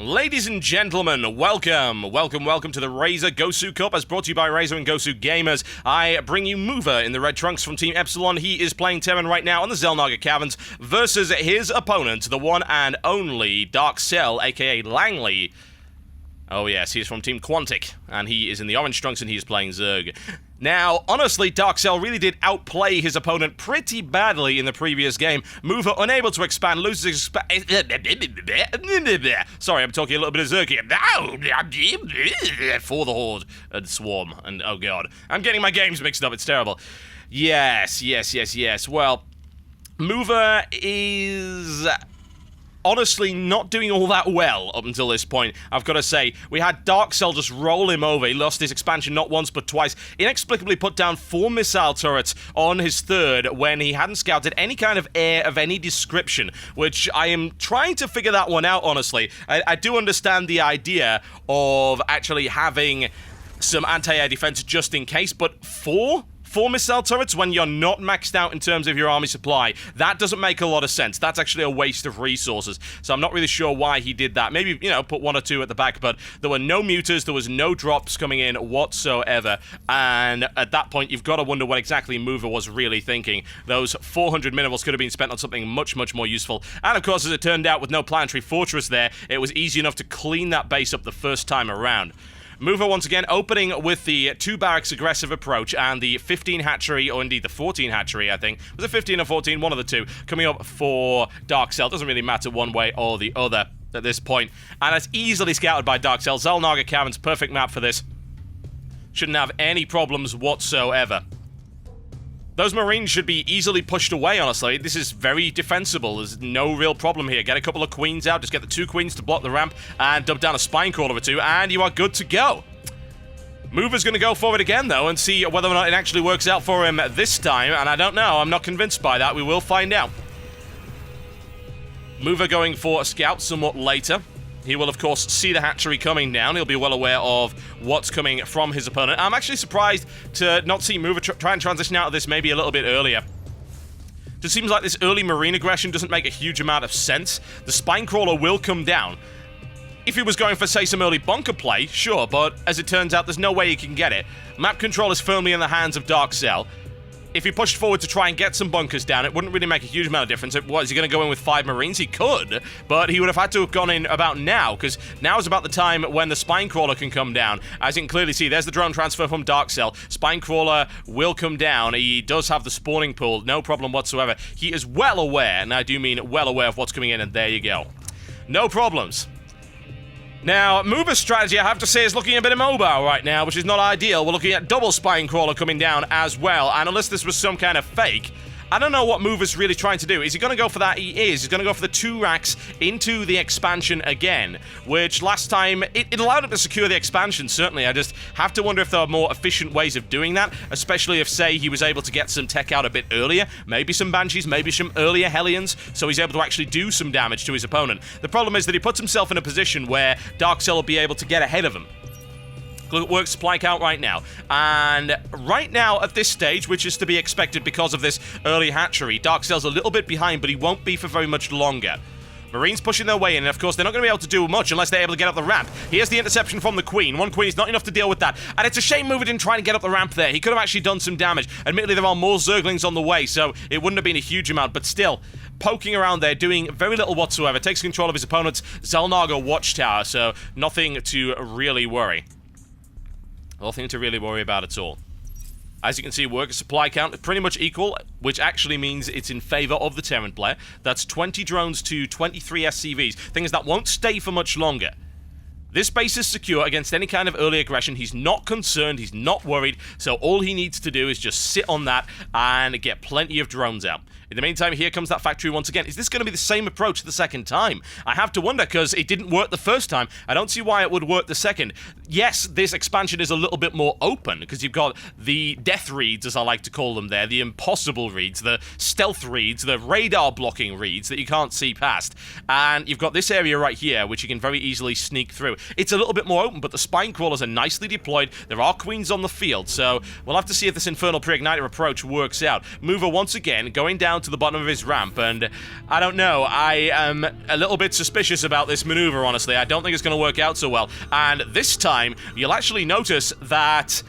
Ladies and gentlemen, welcome to the Razer Gosu Cup, as brought to you by Razer and Gosu Gamers. I bring you Mover in the red trunks from Team Epsilon. He is playing Terran right now on the Xelnaga Caverns versus his opponent, the one and only Darkcell, aka Langley. Oh yes, he is from Team Quantic, and he is in the orange trunks and he is playing Zerg. Now, honestly, Darkcell really did outplay his opponent pretty badly in the previous game. Mover unable to expand, loses Sorry, I'm talking a little bit of Zerg here. For the Horde and Swarm, and oh god. I'm getting my games mixed up, it's terrible. Yes. Well, Mover is honestly not doing all that well up until this point, I've got to say. We had Darkcell just roll him over. He lost his expansion not once but twice. Inexplicably put down 4 missile turrets on his third when he hadn't scouted any kind of air of any description, which I am trying to figure that one out, honestly. I do understand the idea of actually having some anti-air defense just in case, but 4 missile turrets when you're not maxed out in terms of your army supply, that doesn't make a lot of sense. That's actually a waste of resources. So I'm not really sure why he did that. Maybe, you know, put 1 or 2 at the back, but there were no muters, there was no drops coming in whatsoever. And at that point, you've got to wonder what exactly Mover was really thinking. Those 400 minerals could have been spent on something much more useful. And of course, as it turned out, with no planetary fortress there, it was easy enough to clean that base up the first time around. Mover once again opening with the 2 barracks aggressive approach and the 15 hatchery, or indeed the 14 hatchery, I think. Was it 15 or 14? One of the two. Coming up for Darkcell. Doesn't really matter one way or the other at this point. And it's easily scouted by Darkcell. Xelnaga Caverns, perfect map for this. Shouldn't have any problems whatsoever. Those Marines should be easily pushed away, honestly. This is very defensible. There's no real problem here. Get a couple of queens out, just get the 2 queens to block the ramp, and dump down a spine crawler or 2, and you are good to go. Mover's going to go for it again, though, and see whether or not it actually works out for him this time, and I don't know. I'm not convinced by that. We will find out. Mover going for a scout somewhat later. He will, of course, see the hatchery coming down. He'll be well aware of what's coming from his opponent. I'm actually surprised to not see Mover try and transition out of this maybe a little bit earlier. Just seems like this early marine aggression doesn't make a huge amount of sense. The spine crawler will come down. If he was going for, say, some early bunker play, sure, but as it turns out, there's no way he can get it. Map control is firmly in the hands of Darkcell. If he pushed forward to try and get some bunkers down, it wouldn't really make a huge amount of difference. Is he going to go in with 5 Marines? He could, but he would have had to have gone in about now, because now is about the time when the Spine Crawler can come down. As you can clearly see, there's the drone transfer from Darkcell. Spine Crawler will come down. He does have the spawning pool, no problem whatsoever. He is well aware, and I do mean well aware of what's coming in, and there you go. No problems. Now, Mover's strategy, I have to say, is looking a bit immobile right now, which is not ideal. We're looking at double Spine Crawler coming down as well, and unless this was some kind of fake, I don't know what Mover's really trying to do. Is he going to go for that? He is. He's going to go for the 2 racks into the expansion again, which last time, it allowed him to secure the expansion, certainly. I just have to wonder if there are more efficient ways of doing that, especially if, say, he was able to get some tech out a bit earlier, maybe some Banshees, maybe some earlier Hellions, so he's able to actually do some damage to his opponent. The problem is that he puts himself in a position where Darkcell will be able to get ahead of him. Look at work supply count right now. And right now, at this stage, which is to be expected because of this early hatchery, Darkcell's a little bit behind, but he won't be for very much longer. Marines pushing their way in, and of course, they're not going to be able to do much unless they're able to get up the ramp. Here's the interception from the Queen. 1 Queen is not enough to deal with that. And it's a shame Mover didn't try and get up the ramp there. He could have actually done some damage. Admittedly, there are more Zerglings on the way, so it wouldn't have been a huge amount, but still, poking around there, doing very little whatsoever. Takes control of his opponent's Xelnaga watchtower, so nothing to really worry. Nothing to really worry about at all. As you can see, worker supply count pretty much equal, which actually means it's in favor of the Terran player. That's 20 drones to 23 SCVs. Thing is, that won't stay for much longer. This base is secure against any kind of early aggression. He's not concerned, he's not worried, so all he needs to do is just sit on that and get plenty of drones out. In the meantime, here comes that factory once again. Is this going to be the same approach the second time? I have to wonder, because it didn't work the first time. I don't see why it would work the second. Yes, this expansion is a little bit more open, because you've got the death reads, as I like to call them there, the impossible reads, the stealth reads, the radar blocking reads that you can't see past. And you've got this area right here, which you can very easily sneak through. it's a little bit more open, but the spine crawlers are nicely deployed. There are queens on the field, so we'll have to see if this Infernal Pre-Igniter approach works out. Mover once again going down to the bottom of his ramp, and I don't know, I am a little bit suspicious about this maneuver, honestly. I don't think it's going to work out so well, and this time, you'll actually notice that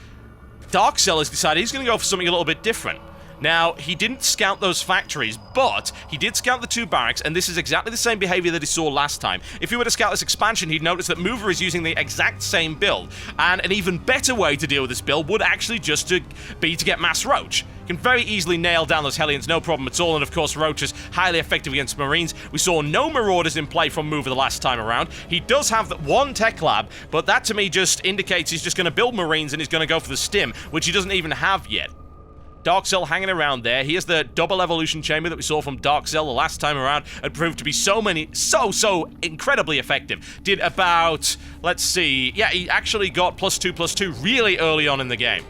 Darkcell has decided he's going to go for something a little bit different. Now, he didn't scout those factories, but he did scout the 2 barracks, and this is exactly the same behavior that he saw last time. If he were to scout this expansion, he'd notice that Mover is using the exact same build, and an even better way to deal with this build would actually just be to get Mass Roach. You can very easily nail down those Hellions, no problem at all, and of course Roach is highly effective against Marines. We saw no Marauders in play from Mover the last time around. He does have one Tech Lab, but that to me just indicates he's just going to build Marines and he's going to go for the Stim, which he doesn't even have yet. Darkcell hanging around there. Here's the double evolution chamber that we saw from Darkcell the last time around. It proved to be so incredibly effective. Did about, let's see, yeah, he actually got +2/+2 really early on in the game.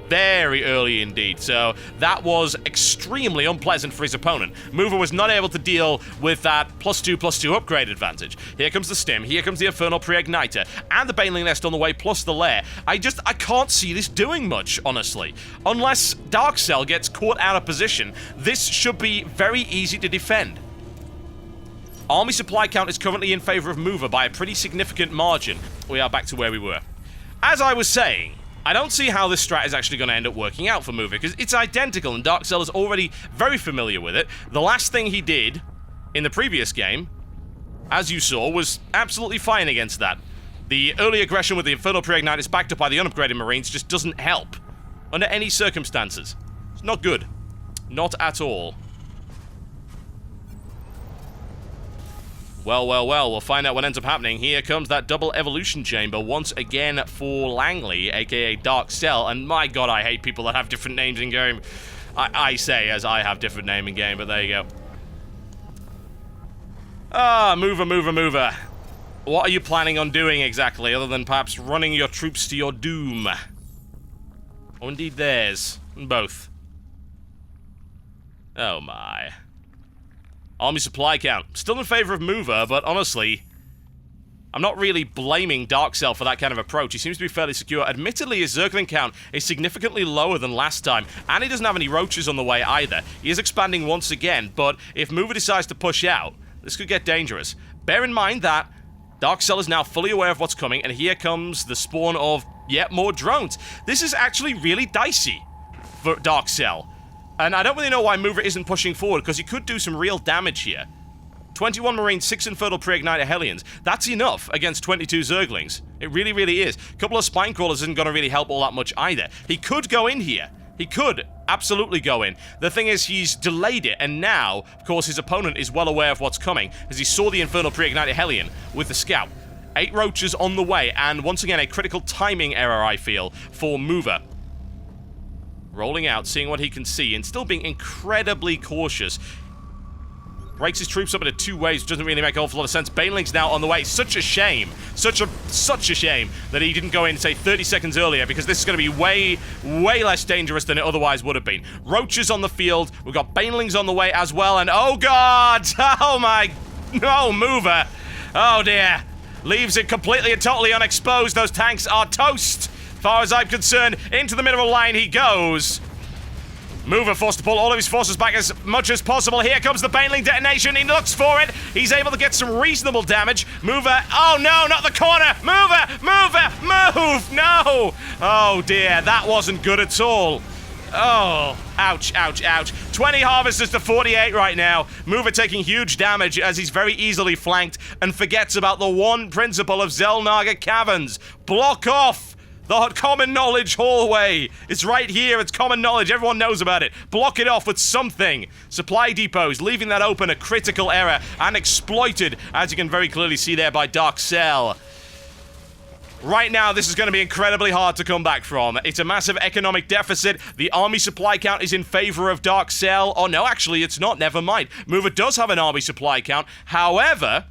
Very early indeed, so that was extremely unpleasant for his opponent. Mover was not able to deal with that +2/+2 upgrade advantage. Here comes the Stim, here comes the Infernal Pre-Igniter, and the Baneling Nest on the way, plus the Lair. I can't see this doing much, honestly. Unless Darkcell gets caught out of position, this should be very easy to defend. Army supply count is currently in favor of Mover by a pretty significant margin. We are back to where we were. As I was saying, I don't see how this strat is actually going to end up working out for Mover, because it's identical, and Darkcell is already very familiar with it. The last thing he did in the previous game, as you saw, was absolutely fine against that. The early aggression with the Infernal Pre-Ignite is backed up by the unupgraded Marines, just doesn't help under any circumstances. It's not good. Not at all. Well, we'll find out what ends up happening. Here comes that double evolution chamber once again for Langley, aka Darkcell, and my god, I hate people that have different names in game. I say as I have different name in game, but there you go. Ah, Mover. What are you planning on doing exactly, other than perhaps running your troops to your doom? Or indeed theirs. Both. Oh my. Army supply count. Still in favor of Mover, but honestly, I'm not really blaming Darkcell for that kind of approach. He seems to be fairly secure. Admittedly, his Zergling count is significantly lower than last time, and he doesn't have any roaches on the way either. He is expanding once again, but if Mover decides to push out, this could get dangerous. Bear in mind that Darkcell is now fully aware of what's coming, and here comes the spawn of yet more drones. This is actually really dicey for Darkcell. And I don't really know why Mover isn't pushing forward, because he could do some real damage here. 21 Marines, 6 Infernal Pre-Igniter Hellions. That's enough against 22 Zerglings. It really, really is. A couple of Spine Crawlers isn't going to really help all that much either. He could go in here. He could absolutely go in. The thing is, he's delayed it, and now, of course, his opponent is well aware of what's coming, as he saw the Infernal Pre-Igniter Hellion with the Scout. 8 Roaches on the way, and once again, a critical timing error, I feel, for Mover. Rolling out, seeing what he can see, and still being incredibly cautious. Breaks his troops up into 2 ways, doesn't really make an awful lot of sense. Baneling's now on the way. Such a shame. Such a shame that he didn't go in, say, 30 seconds earlier, because this is going to be way less dangerous than it otherwise would have been. Roaches on the field. We've got Banelings on the way as well, and oh god! Oh my... No, Mover! Oh dear. Leaves it completely and totally unexposed. Those tanks are toast! As far as I'm concerned, into the middle of the line he goes. Mover forced to pull all of his forces back as much as possible. Here comes the Baneling detonation. He looks for it. He's able to get some reasonable damage. Mover. Oh no, not the corner. Mover, move. No. Oh dear, that wasn't good at all. Oh, ouch. 20 harvesters to 48 right now. Mover taking huge damage as he's very easily flanked and forgets about the one principle of Zelnaga Caverns. Block off the common knowledge hallway. It's right here. It's common knowledge. Everyone knows about it. Block it off with something. Supply depots, leaving that open, a critical error, and exploited, as you can very clearly see there by Darkcell. Right now, this is going to be incredibly hard to come back from. It's a massive economic deficit. The army supply count is in favor of Darkcell. Oh, no, actually, it's not. Never mind. Mover does have an army supply count. However,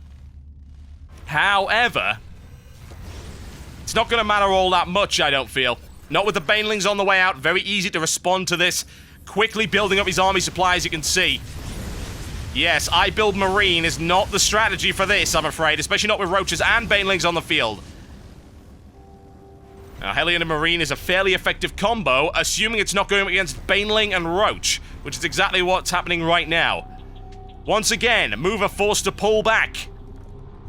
it's not going to matter all that much, I don't feel. Not with the Banelings on the way out. Very easy to respond to this. Quickly building up his army supply, as you can see. Yes, I build Marine is not the strategy for this, I'm afraid, especially not with Roaches and Banelings on the field. Now, Hellion and Marine is a fairly effective combo, assuming it's not going up against Baneling and Roach, which is exactly what's happening right now. Once again, Mover forced to pull back.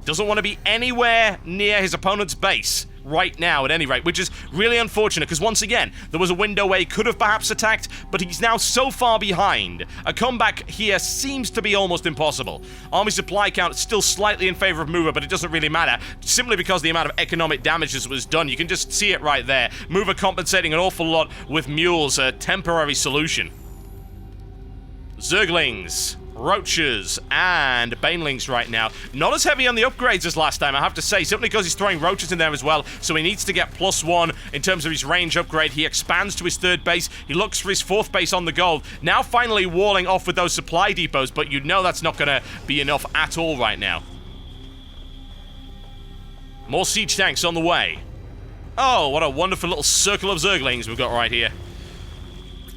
Doesn't want to be anywhere near his opponent's base right now, at any rate, which is really unfortunate, because once again, there was a window where he could have perhaps attacked, but he's now so far behind. A comeback here seems to be almost impossible. Army supply count is still slightly in favor of Mover, but it doesn't really matter, simply because the amount of economic damage that was done. You can just see it right there. Mover compensating an awful lot with Mules, a temporary solution. Zerglings, Roaches, and Banelings right now. Not as heavy on the upgrades as last time, I have to say, simply because he's throwing Roaches in there as well, so he needs to get +1 in terms of his range upgrade. He expands to his 3rd base. He looks for his 4th base on the gold. Now finally walling off with those supply depots, but you know that's not going to be enough at all right now. More siege tanks on the way. Oh, what a wonderful little circle of Zerglings we've got right here.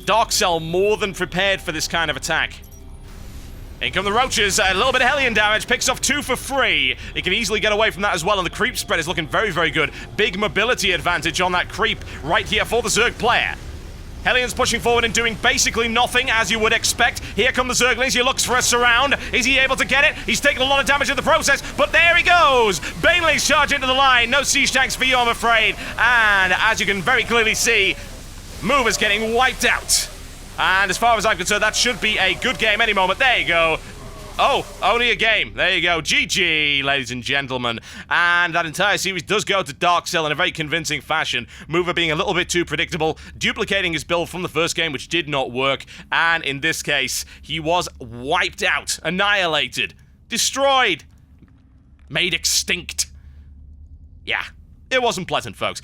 Darkcell more than prepared for this kind of attack. In come the Roaches, a little bit of Hellion damage, picks off 2 for free. He can easily get away from that as well, and the creep spread is looking very, very good. Big mobility advantage on that creep right here for the Zerg player. Hellion's pushing forward and doing basically nothing, as you would expect. Here come the Zerglings, he looks for a surround. Is he able to get it? He's taking a lot of damage in the process, but there he goes! Banelings charge into the line, no siege tanks for you, I'm afraid. And as you can very clearly see, Mover's getting wiped out. And as far as I'm concerned, that should be a good game any moment. There you go. Oh, only a game. There you go. GG, ladies and gentlemen. And that entire series does go to Darkcell in a very convincing fashion. Mover being a little bit too predictable, duplicating his build from the first game, which did not work. And in this case, he was wiped out, annihilated, destroyed, made extinct. Yeah. It wasn't pleasant, folks.